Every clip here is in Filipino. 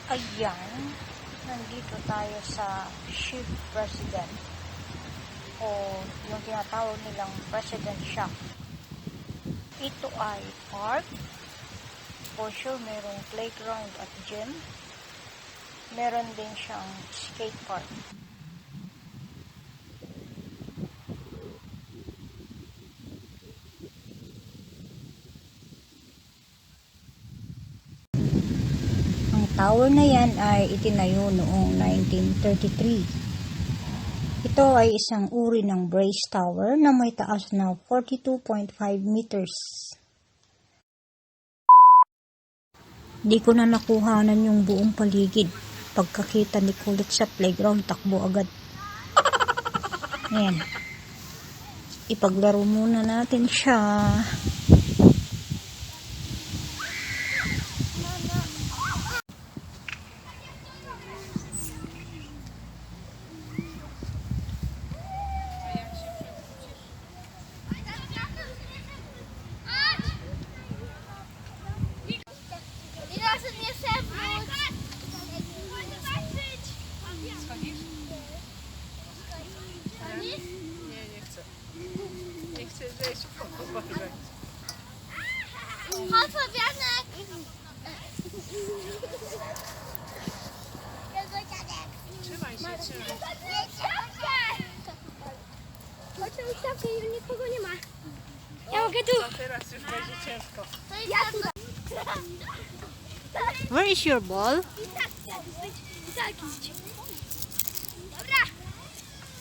Ayan, nandito tayo sa Ship President o yung tinatawag nilang President Shop. Ito ay park. For sure, merong playground at gym. Meron din siyang skate park. Ang tower na yan ay itinayo noong 1933. Ito ay isang uri ng brace tower na may taas na 42.5 meters. Di ko na nakuhanan yung buong paligid. Pagkakita ni Kulit sa playground, takbo agad. Ayan. Ipaglaro muna natin siya. Chodź, Fabianek! Trzymaj się. Chodź na ustawkę, nikogo nie ma. Ja mogę tu. To teraz już będzie ciężko. Ja tu. Where is your ball? Dobra.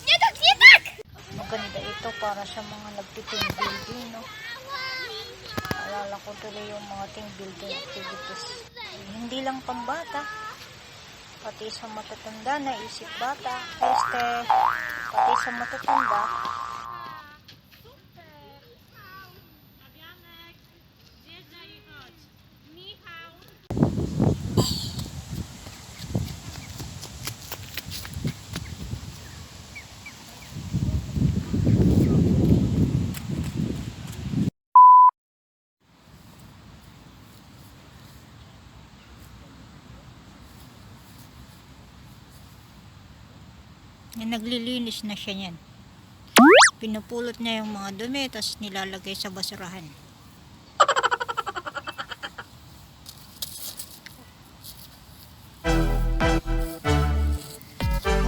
Nie tak, nie tak! Maganda ito para sa mga nagtiting building, no? Alala ko tuloy yung mga team building activities. Hindi lang pang bata, pati sa matatanda na isip bata. Pati sa matatanda. Naglilinis na siya niyan. Pinupulot niya yung mga dumi, tapos nilalagay sa basurahan.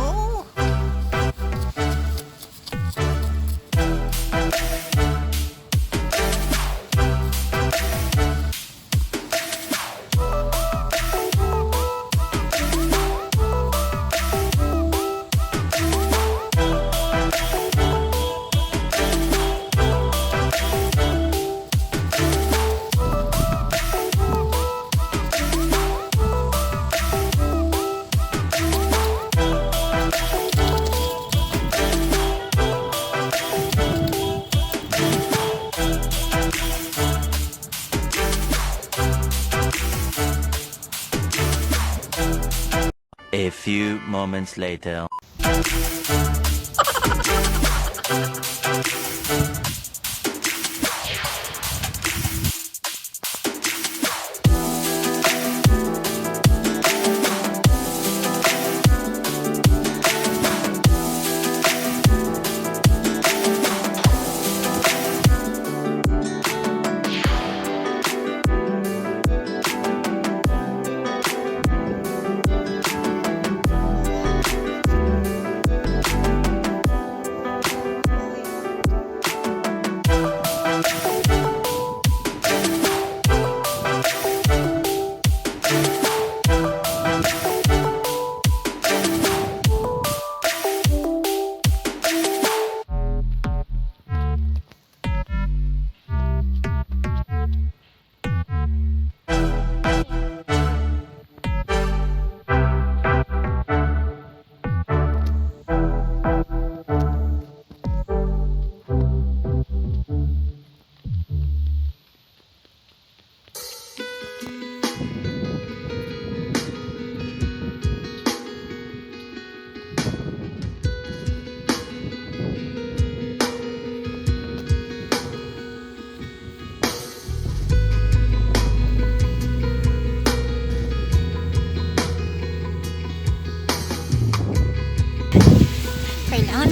Oh! A few moments later.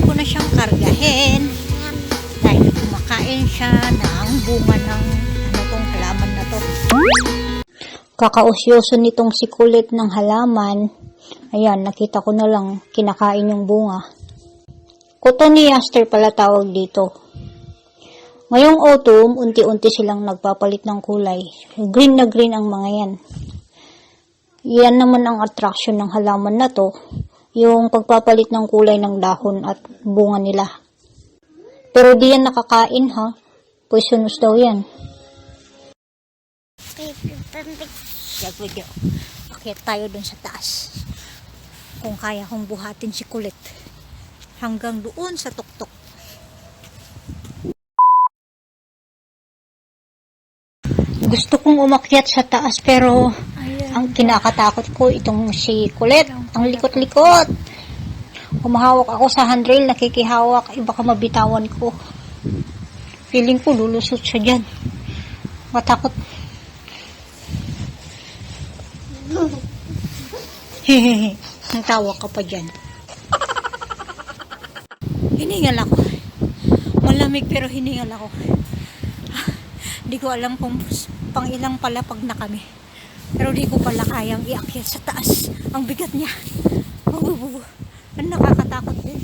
ko na siyang kargahin dahil kumakain siya ng bunga ng tong halaman na to. Kakausyoso nitong si kulit ng halaman. Ayan, nakita ko na lang kinakain yung bunga. Cotoneaster pala tawag dito. Ngayong autumn, unti-unti silang nagpapalit ng kulay. Green na green ang mga yan. Yan naman ang attraction ng halaman na to, yung pagpapalit ng kulay ng dahon at bunga nila. Pero di yan nakakain ha, poisonous daw yan. Akyat tayo dun sa taas. Kung kaya kong buhatin si kulit hanggang doon sa tuktok. Gusto kong umakyat sa taas pero ang kinakatakot ko itong si kulit. Ang likot-likot. Humahawak ako sa handrail, nakikihawak, baka mabitawan ko. Feeling ko lulusot siya dyan. Matakot. Hehehe. Natawa ka pa dyan. Hiningal ako. Malamig pero hiningal ako. Di ko alam kung pang ilang palapag na kami. Pero di ko pala kayang iakyat sa taas. Ang bigat niya. Ang nakakatakot din.